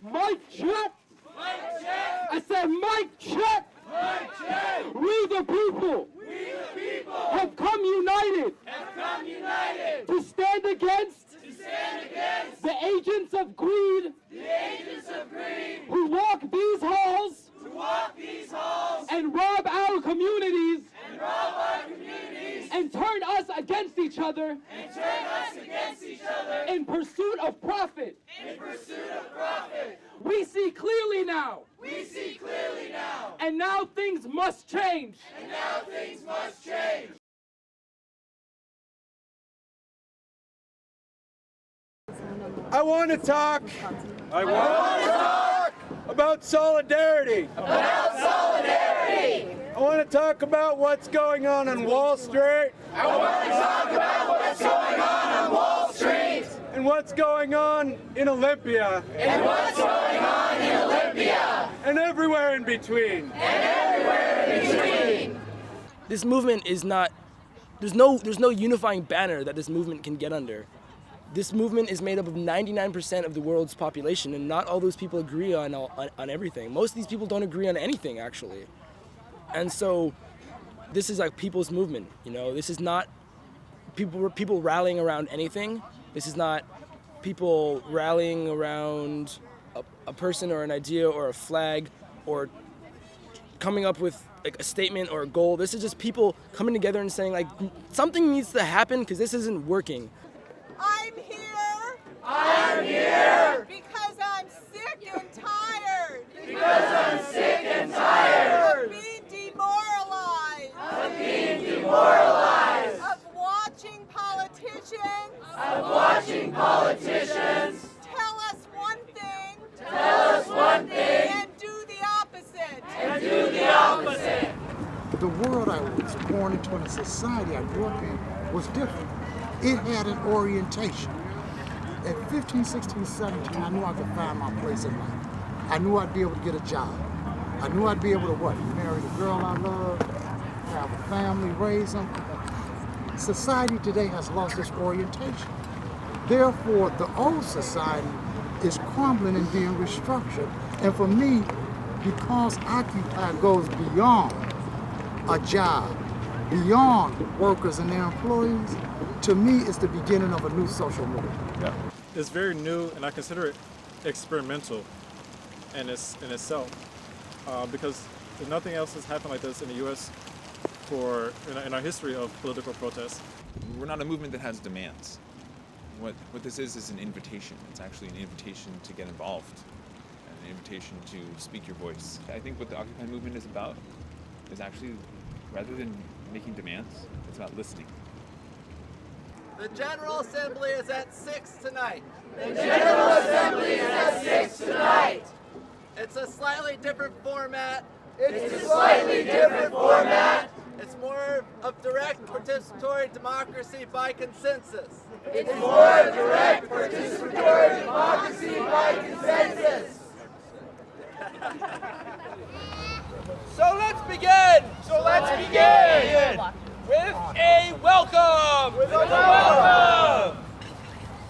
Mic check. Mic check. I said mic check. Mic check. We the people We the people have come united to stand against the agents of greed who walk these halls and rob our communities and turn us against each other in pursuit of profit. We see clearly now. And now things must change. I want to talk about solidarity. I want to talk about what's going on Wall Street. And what's going on in Olympia. And everywhere in between. This movement is not, there's no unifying banner that this movement can get under. This movement is made up of 99% of the world's population, and not all those people agree on everything. Most of these people don't agree on anything, actually. And so this is like people's movement, you know? This is not people rallying around anything. This is not people rallying around a person or an idea or a flag or coming up with like a statement or a goal. This is just people coming together and saying like something needs to happen because this isn't working. I'm here because I'm sick and tired. Of being demoralized. Of watching politicians. Tell us one thing. And do the opposite. The world I was born into and the society I grew up in was different. It had an orientation. At 15, 16, 17, I knew I could find my place in life. I knew I'd be able to get a job. I knew I'd be able to what? Marry the girl I love, have a family, raise them. Society today has lost its orientation. Therefore, the old society is crumbling and being restructured. And for me, because Occupy goes beyond a job, beyond workers and their employees, to me, it's the beginning of a new social movement. Yeah. It's very new, and I consider it experimental in itself, because nothing else has happened like this in the U.S. in our history of political protests. We're not a movement that has demands. What this is an invitation. It's actually an invitation to get involved, and an invitation to speak your voice. I think what the Occupy movement is about is actually, rather than making demands, it's about listening. The General Assembly is at 6 tonight. It's a slightly different format. It's more of direct participatory democracy by consensus. So let's begin with a welcome.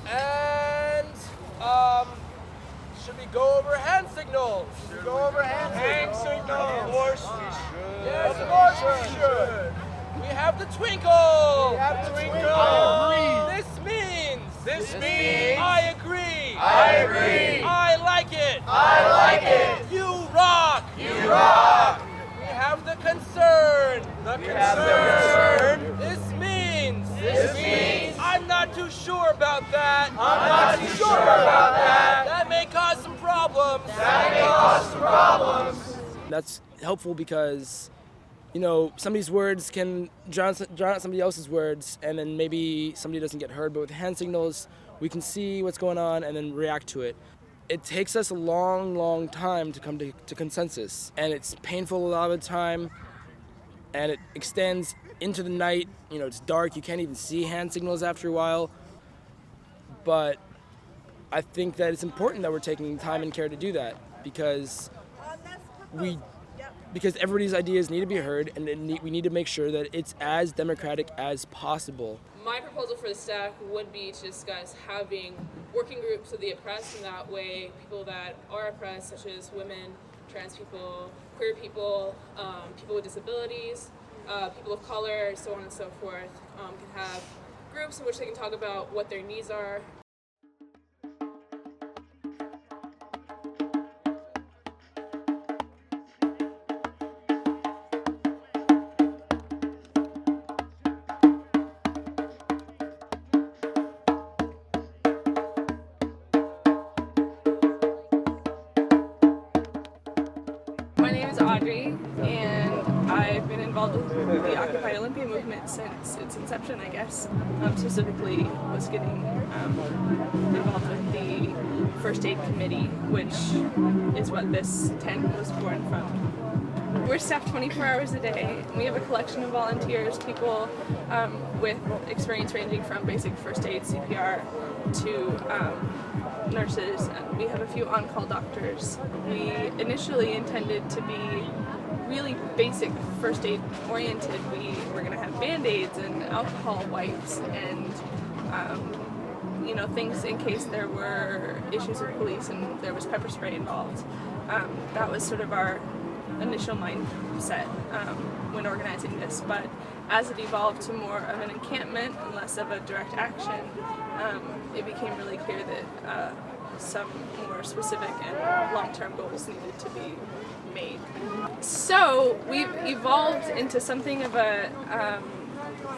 And should we go over hand signals? Hand signals. Of course we should. Yes, of course we should. We have the twinkle. This means I agree. I like it. You rock. We have the concern. This means I'm not too sure about that. That may cause some problems. That's helpful because, you know, somebody's words can drown out somebody else's words, and then maybe somebody doesn't get heard. But with hand signals, we can see what's going on and then react to it. It takes us a long time to come to consensus, and it's painful a lot of the time, and it extends into the night. You know, it's dark, you can't even see hand signals after a while, but I think that it's important that we're taking time and care to do that, because we because everybody's ideas need to be heard, and we need to make sure that it's as democratic as possible. My proposal for the stack would be to discuss having working groups of the oppressed, and that way people that are oppressed, such as women, trans people, queer people, people with disabilities, people of color, so on and so forth, can have groups in which they can talk about what their needs are. My name is Audrey, and I've been involved with the Occupy Olympia movement since its inception, I guess. Specifically was getting involved with the First Aid Committee, which is what this tent was born from. We're staffed 24 hours a day, and we have a collection of volunteers, people with experience ranging from basic first aid, CPR, to nurses, and we have a few on-call doctors. We initially intended to be really basic first aid oriented. We were going to have band-aids and alcohol wipes and things in case there were issues with police and there was pepper spray involved. That was sort of our initial mindset when organizing this, but as it evolved to more of an encampment and less of a direct action, it became really clear that some more specific and long-term goals needed to be made. So we've evolved into something of a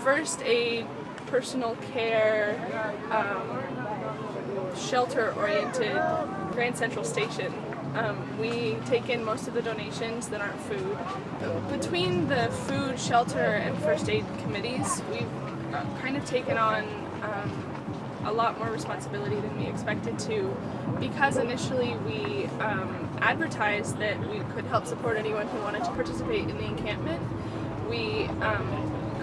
first aid, personal care, shelter-oriented Grand Central Station. We take in most of the donations that aren't food. Between the food, shelter, and first aid committees, we've kind of taken on a lot more responsibility than we expected to, because initially we advertised that we could help support anyone who wanted to participate in the encampment. We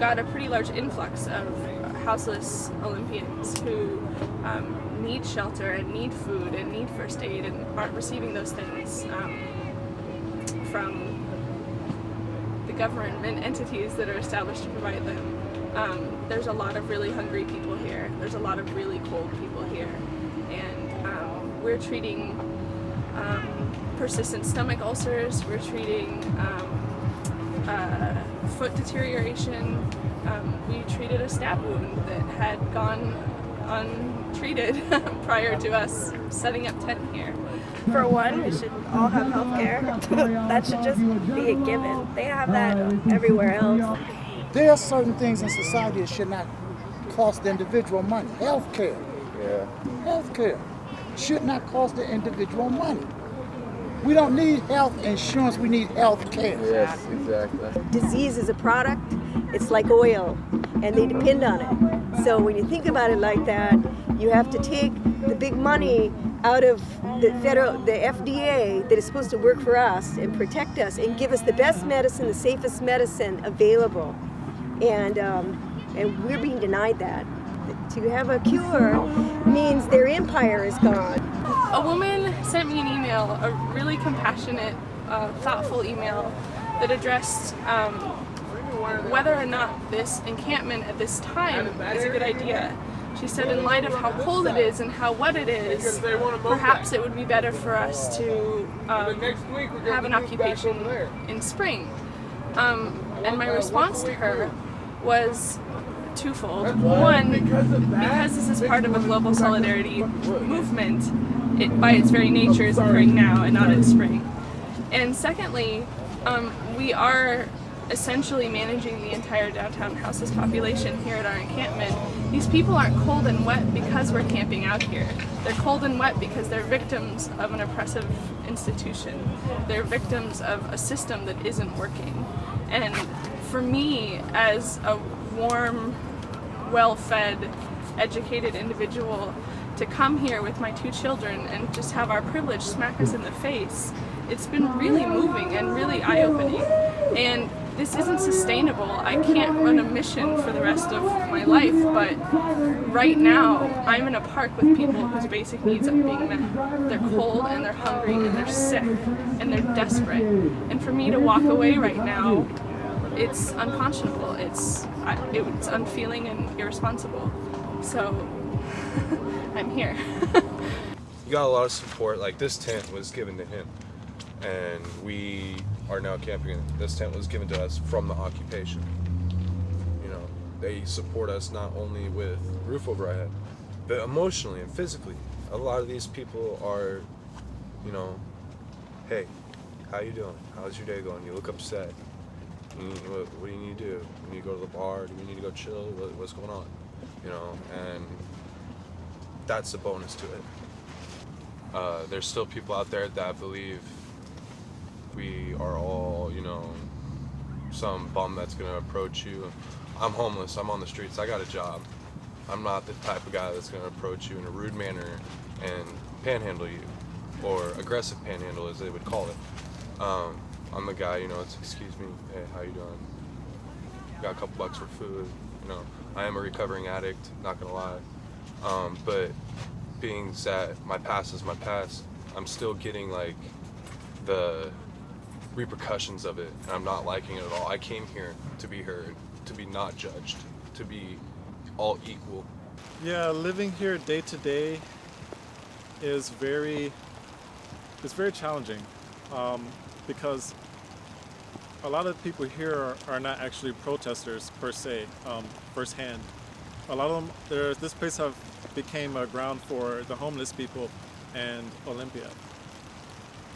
got a pretty large influx of houseless Olympians who need shelter and need food and need first aid and aren't receiving those things from the government entities that are established to provide them. There's a lot of really hungry people here. There's a lot of really cold people here. And we're treating persistent stomach ulcers, we're treating foot deterioration. We treated a stab wound that had gone untreated prior to us setting up tent here. For one, we should all have health care. That should just be a given. They have that everywhere else. There are certain things in society that should not cost the individual money. Health care. Yeah. Health care should not cost the individual money. We don't need health insurance, we need health care. Yes, exactly. Disease is a product, it's like oil, and they depend on it. So when you think about it like that, you have to take the big money out of the FDA that is supposed to work for us and protect us and give us the best medicine, the safest medicine available. And we're being denied that. To have a cure means their empire is gone. A woman sent me an email, a really compassionate, thoughtful email that addressed whether or not this encampment at this time is a good idea. She said in light of how cold it is and how wet it is, perhaps it would be better for us to have an occupation in spring. And my response to her was twofold. One, because this is part of a global solidarity movement, it by its very nature is occurring now and not in spring. And secondly, we are essentially managing the entire downtown houseless population here at our encampment. These people aren't cold and wet because we're camping out here. They're cold and wet because they're victims of an oppressive institution. They're victims of a system that isn't working. And for me, as a warm, well-fed, educated individual, to come here with my two children and just have our privilege smack us in the face, it's been really moving and really eye-opening. And this isn't sustainable. I can't run a mission for the rest of my life, but right now I'm in a park with people whose basic needs aren't being met. They're cold and they're hungry and they're sick and they're desperate. And for me to walk away right now, it's unconscionable. It's unfeeling and irresponsible. So I'm here. You got a lot of support. Like, this tent was given to him, and we are now camping in it. This tent was given to us from the occupation. You know, they support us not only with roof over our head, but emotionally and physically. A lot of these people are, you know, hey, how you doing? How's your day going? You look upset. What do you need to do? You need to go to the bar? Do we need to go chill? What's going on? You know, and that's the bonus to it. There's still people out there that believe we are all, you know, some bum that's gonna approach you. I'm homeless, I'm on the streets, I got a job. I'm not the type of guy that's gonna approach you in a rude manner and panhandle you, or aggressive panhandle as they would call it. I'm the guy, you know, it's, excuse me, hey, how you doing? Got a couple bucks for food, you know. I am a recovering addict, not gonna lie. But being that my past is my past, I'm still getting like the repercussions of it, and I'm not liking it at all. I came here to be heard, to be not judged, to be all equal. Yeah, living here day to day is very challenging, because a lot of people here are not actually protesters per se, firsthand. A lot of them, this place became a ground for the homeless people and Olympia.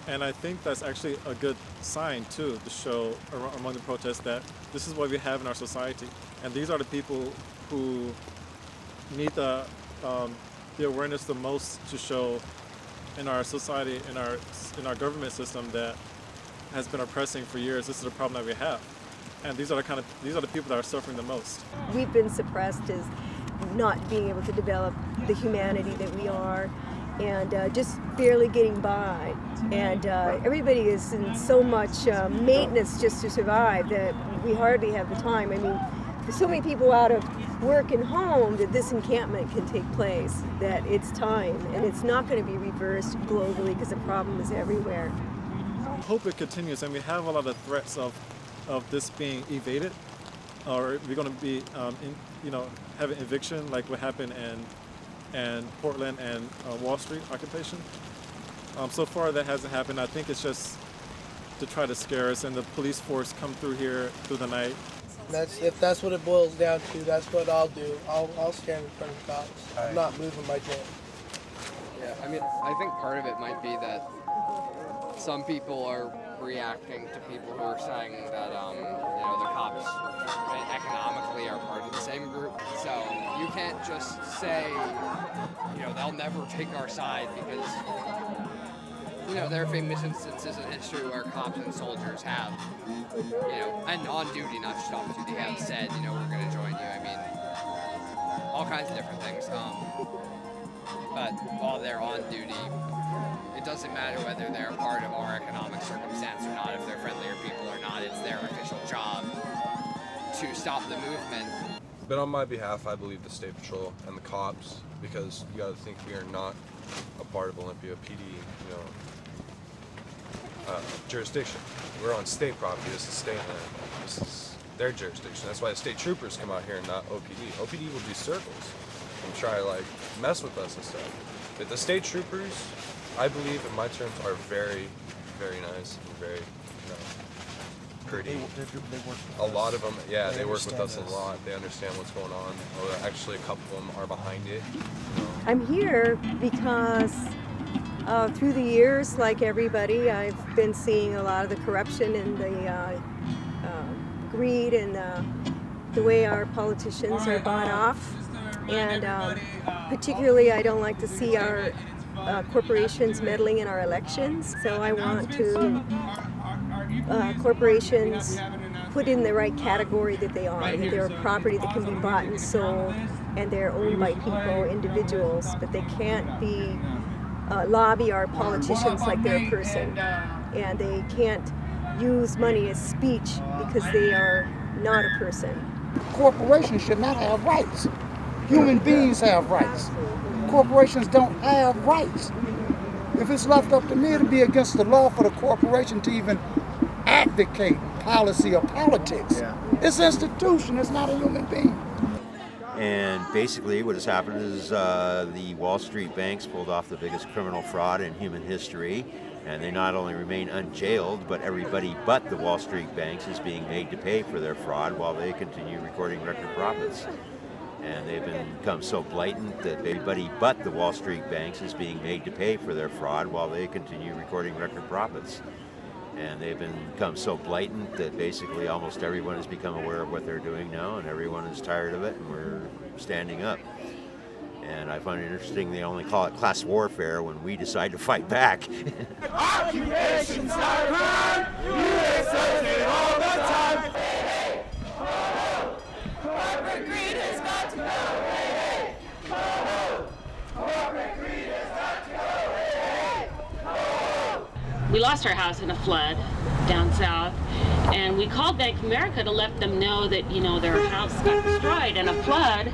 And I think that's actually a good sign too, to show among the protests that this is what we have in our society. And these are the people who need the awareness the most to show in our society, in our government system that has been oppressing for years. This is a problem that we have. And these are the people that are suffering the most. We've been suppressed as not being able to develop the humanity that we are, and just barely getting by. And everybody is in so much maintenance just to survive that we hardly have the time. I mean, there's so many people out of work and home that this encampment can take place, that it's time, and it's not going to be reversed globally because the problem is everywhere. I hope it continues, and we have a lot of threats of this being evaded, or we're going to be have an eviction like what happened in Portland and Wall Street occupation. So far that hasn't happened. I think it's just to try to scare us, and the police force come through here through the night. If that's what it boils down to, that's what I'll do. I'll stand in front of the cops. I'm not moving my tent. Yeah, I mean, I think part of it might be that some people are reacting to people who are saying that, the cops economically are part of the same group. So you can't just say, they'll never take our side because, there are famous instances in history where cops and soldiers have, and on duty, not just off duty, have said, we're going to join you. I mean, all kinds of different things. But while they're on duty, it doesn't matter whether they're part of our economic circumstance or not, if they're friendlier people or not. It's their official job to stop the movement. But on my behalf, I believe the State Patrol and the cops, because you got to think we are not a part of Olympia PD, jurisdiction. We're on state property. This is state land. This is their jurisdiction. That's why the state troopers come out here and not OPD. OPD will do circles and try to mess with us and stuff. But the state troopers, I believe, in my terms, are very, very nice and very, pretty. They work with a lot of them, yeah, They they work with us understand a lot. They understand what's going on. Actually, a couple of them are behind it. I'm here because through the years, like everybody, I've been seeing a lot of the corruption and the greed and the way our politicians are bought off. And particularly, I don't like to see our corporations meddling in our elections. So I want to corporations put in the right category that they are, that they're a property that can be bought and sold, and they're owned by people, individuals, but they can't be lobby our politicians like they're a person, and they can't use money as speech because they are not a person. Corporations should not have rights. Human beings have rights. Corporations don't have rights. If it's left up to me, it'll be against the law for the corporation to even advocate policy or politics. It's an institution, it's not a human being. And basically what has happened is the Wall Street banks pulled off the biggest criminal fraud in human history, and they not only remain unjailed, but everybody but the Wall Street banks is being made to pay for their fraud while they continue recording record profits. And they've become so blatant that everybody but the Wall Street banks is being made to pay for their fraud while they continue recording record profits. And they've become so blatant that basically almost everyone has become aware of what they're doing now, and everyone is tired of it, and we're standing up. And I find it interesting they only call it class warfare when we decide to fight back. Occupation's not a crime. USA all the time. Hey, ho, ho. Corporate greed has got to go. Hey, ho, ho. Corporate greed has got to go. Hey, ho, ho. We lost our house in a flood down south, and we called Bank of America to let them know that, you know, their house got destroyed in a flood,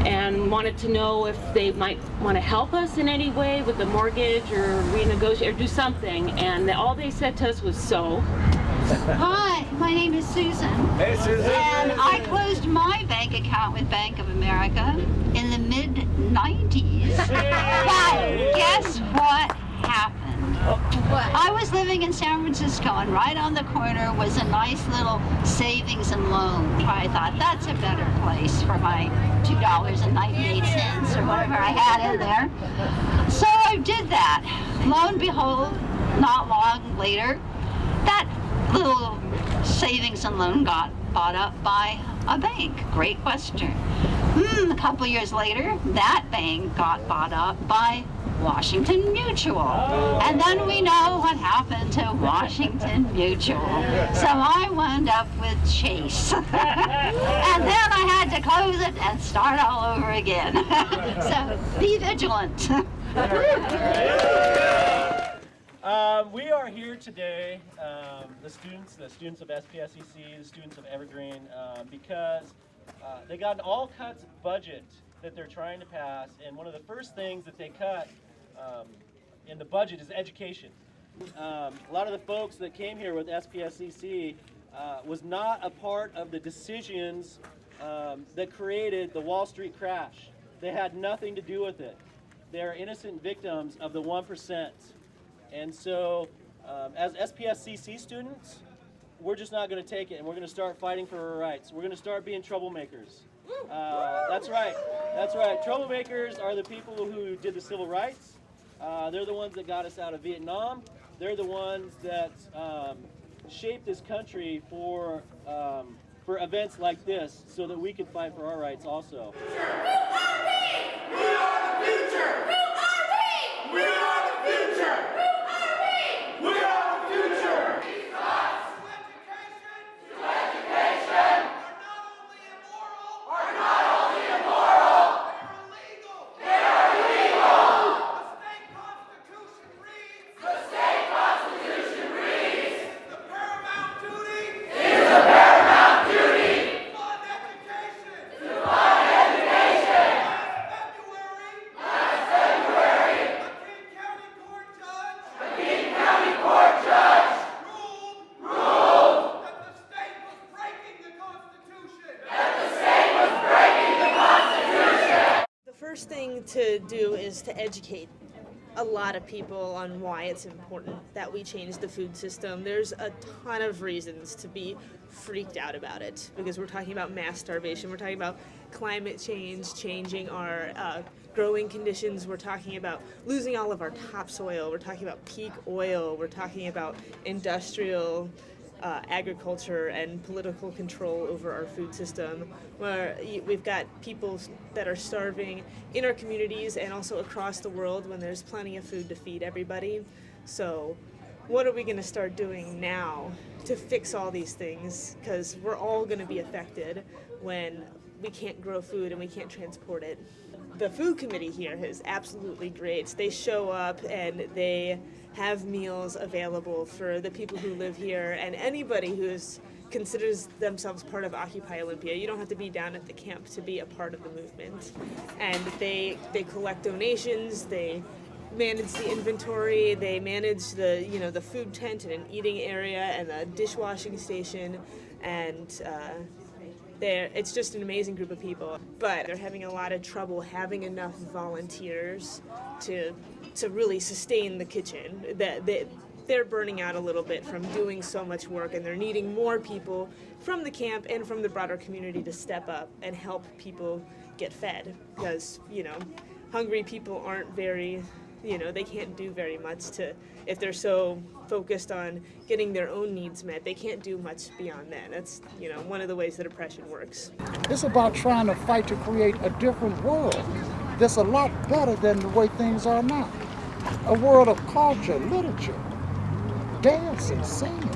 and wanted to know if they might want to help us in any way with the mortgage or renegotiate or do something. And all they said to us was so. Hi, my name is Susan. Hey, Susan. And I closed my bank account with Bank of America in the mid-90s. But guess what happened? I was living in San Francisco, and right on the corner was a nice little savings and loan. I thought, that's a better place for my $2.98 or whatever I had in there. So I did that. Lo and behold, not long later, that little savings and loan got bought up by a bank. Great question. A couple years later, that bank got bought up by Washington Mutual. And then we know what happened to Washington Mutual. So I wound up with Chase. And then I had to close it and start all over again. So be vigilant. We are here today, the students of SPSCC, the students of Evergreen, because they got an all-cuts budget that they're trying to pass, and one of the first things that they cut in the budget is education. A lot of the folks that came here with SPSCC was not a part of the decisions that created the Wall Street crash. They had nothing to do with it. They are innocent victims of the 1%. And so, as SPSCC students, we're just not going to take it, and we're going to start fighting for our rights. We're going to start being troublemakers. That's right. That's right. Troublemakers are the people who did the civil rights. They're the ones that got us out of Vietnam. They're the ones that shaped this country for events like this, so that we could fight for our rights also. Who are we? We are the future. Who are we? We are the future. Who are we? We are the future. These thoughts to education are not only immoral, they are illegal. The state constitution reads, the paramount duty is the paramount duty to fund education. Last February, a King County court judge ruled that the state was breaking the Constitution. The first thing to do is to educate a lot of people on why it's important that we change the food system. There's a ton of reasons to be freaked out about it, because we're talking about mass starvation, we're talking about climate change, changing our growing conditions, we're talking about losing all of our topsoil, we're talking about peak oil, we're talking about industrial agriculture and political control over our food system, where we've got people that are starving in our communities and also across the world when there's plenty of food to feed everybody. So what are we going to start doing now to fix all these things? Because we're all going to be affected when we can't grow food and we can't transport it. The food committee here is absolutely great. They show up and they have meals available for the people who live here and anybody who considers themselves part of Occupy Olympia. You don't have to be down at the camp to be a part of the movement. And they collect donations, they manage the inventory, they manage the food tent and an eating area and a dishwashing station, and it's just an amazing group of people. But they're having a lot of trouble having enough volunteers to really sustain the kitchen. They're burning out a little bit from doing so much work, and they're needing more people from the camp and from the broader community to step up and help people get fed, because hungry people aren't very, they can't do very much if they're so focused on getting their own needs met, they can't do much beyond that. That's one of the ways that oppression works. It's about trying to fight to create a different world that's a lot better than the way things are now. A world of culture, literature, dance and singing.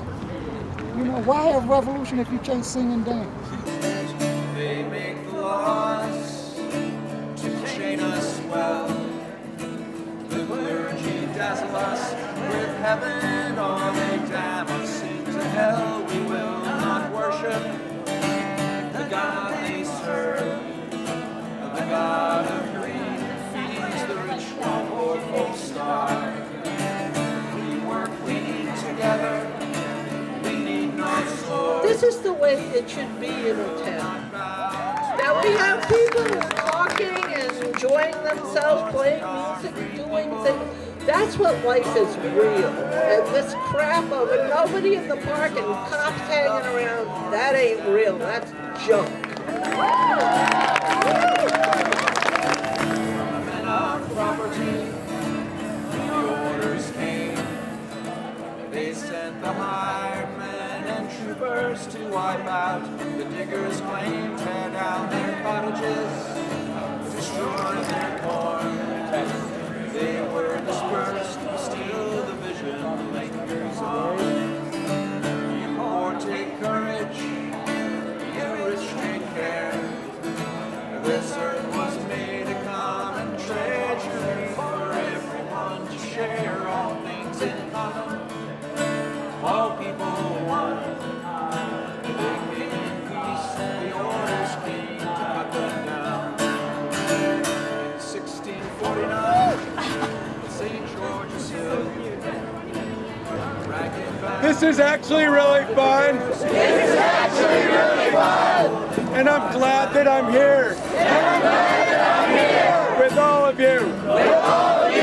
Why have revolution if you can't sing and dance? They make the laws to chain us well. The clergy dazzle us with heaven, or they damn us into hell. We will not worship the God they serve. The God of greed feeds the rich while poor folks starve. We work, we eat together. This is the way it should be in a town. That we have people talking and enjoying themselves, playing music, doing things. That's what life is real. And this crap of it, nobody in the park and cops hanging around, that ain't real. That's junk. Men of property, the orders came. They sent the hired men and troopers to wipe out the diggers' claim, tear down their cottages, destroy their corn. They were dispersed, still the vision lingers on. You poor take courage, you rich take care. This earth was made a common treasury for everyone to share all things in common. All people one. They came in peace, the orders came to cut them down. In 1649, St. George's Hill. This is actually really fun. This is actually really fun. And I'm glad that I'm here. And I'm glad that I'm here. With all of you. With all of you.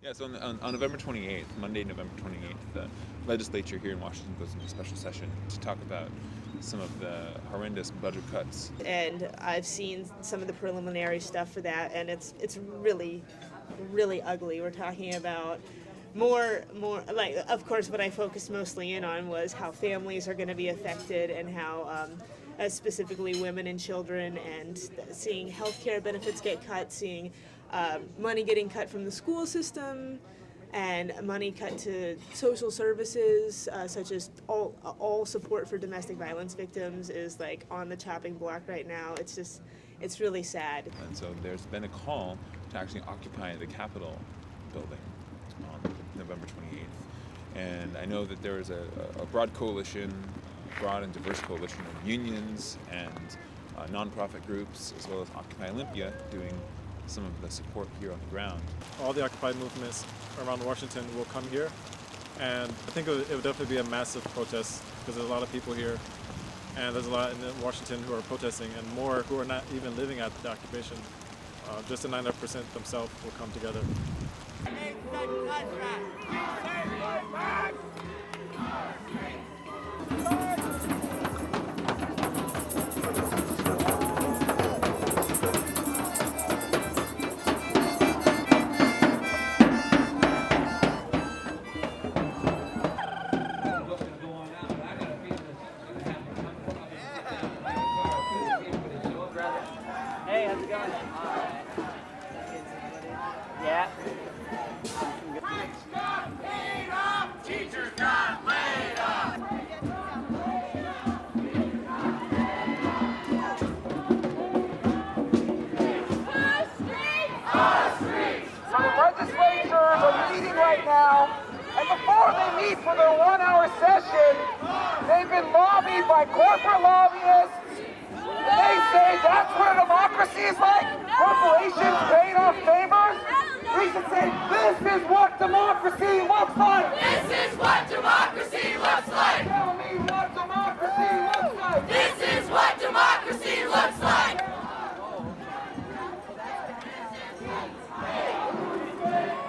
Yeah, so on November 28th, Monday, November 28th, the legislature here in Washington goes into special session to talk about some of the horrendous budget cuts. And I've seen some of the preliminary stuff for that, and it's really, really ugly. We're talking about more like, of course, what I focused mostly in on was how families are going to be affected, and how specifically women and children, and seeing health care benefits get cut, seeing money getting cut from the school system, and money cut to social services, such as all support for domestic violence victims is like on the chopping block right now. It's really sad. And so there's been a call to actually occupy the Capitol building on November 28th. And I know that there is a broad coalition, broad and diverse coalition of unions and nonprofit groups, as well as Occupy Olympia, doing some of the support here on the ground. All the Occupy movements around Washington will come here, and I think it would definitely be a massive protest, because there's a lot of people here, and there's a lot in Washington who are protesting, and more who are not even living at the occupation. Just the 9% themselves will come together. Hey, how's it going? Yeah. right now, and before they meet for their 1-hour session, they've been lobbied by corporate lobbyists. They say that's what a democracy is like, corporations paying off favors. We should say, this is what democracy looks like. This is what democracy looks like. Tell me what democracy looks like. This is what democracy looks like.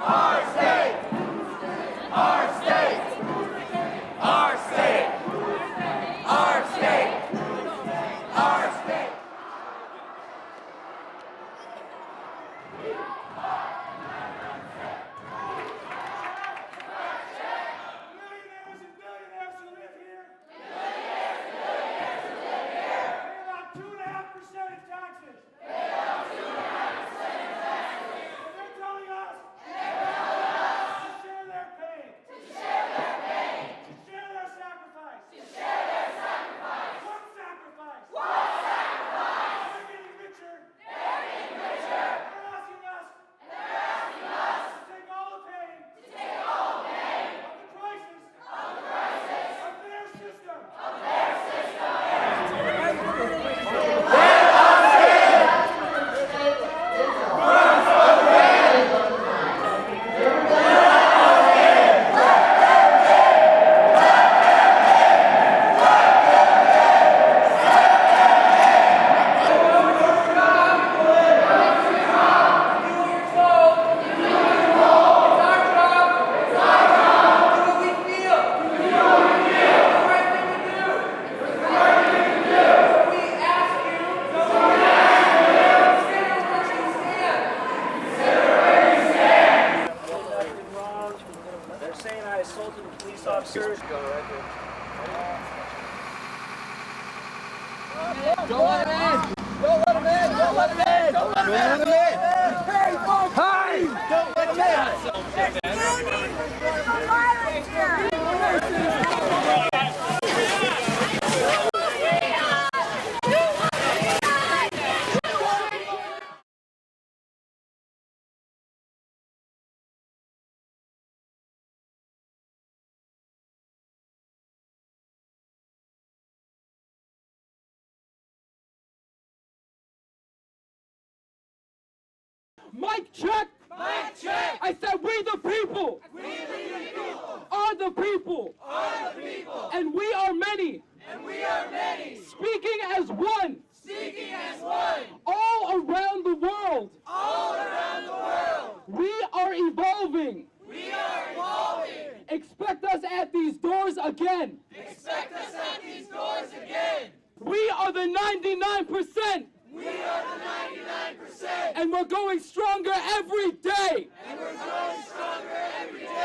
Our state. Our state. Our state. Our state. Our state. Mic check! Mic check! I said we the people! We the people! Are the people! Are the people! And we are many! And we are many! Speaking as one! Speaking as one! All around the world! All around the world! We are evolving! We are evolving! Expect us at these doors again! Expect us at these doors again! We are the 99%! We are the 99%! And we're going stronger every day! And we're growing stronger every day!